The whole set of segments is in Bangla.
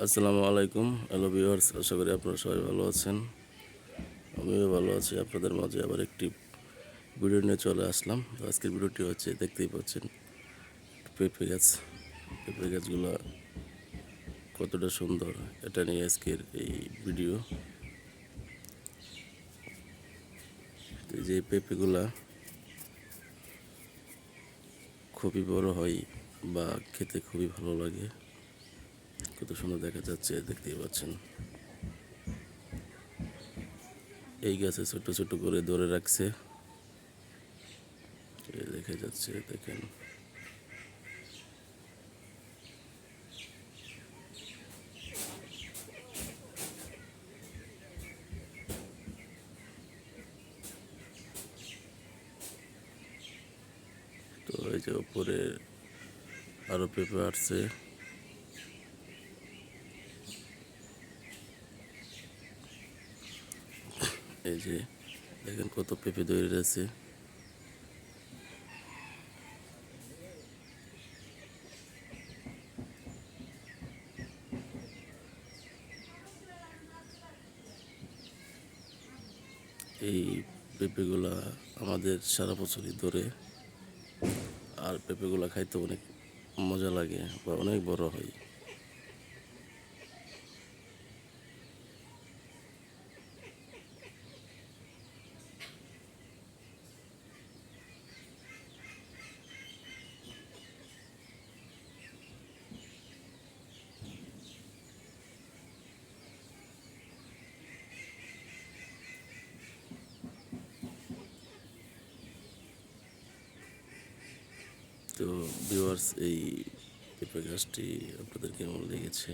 আসসালামু আলাইকুম। হ্যালো ভিউয়ার্স, আশা করি আপনারা সবাই ভালো আছেন। আমিও ভালো আছি। আপনাদের মাঝে আবার একটি ভিডিও নিয়ে চলে আসলাম। তো আজকের ভিডিওটি হচ্ছে, দেখতেই পাচ্ছেন, পেঁপে গাছ। পেঁপে গাছগুলো কতটা সুন্দর, এটা নিয়ে আজকের এই ভিডিও। তো এই যে পেঁপেগুলা খুবই বড় হয় বা খেতে খুবই ভালো লাগে। কত সুন্দর দেখা যাচ্ছে, দেখতেই পাচ্ছেন। এই গাছে ছোট ছোট করে ধরে রাখছে, দেখা যাচ্ছে, দেখেন। তো এই যে উপরে আরো পেঁপে আসছে। এই যে দেখেন কত পেঁপে ধরে রয়েছে। এই পেঁপেগুলা আমাদের সারা বছরই ধরে, আর পেঁপেগুলা খাইতে অনেক মজা লাগে বা অনেক বড় হয়। তো ভিউয়ার্স, এই পেঁপে গাছটি আপনাদের কেমন লেগেছে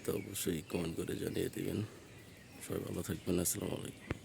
তা অবশ্যই কমেন্ট করে জানিয়ে দিবেন। সবাই ভালো থাকবেন। আসসালামু আলাইকুম।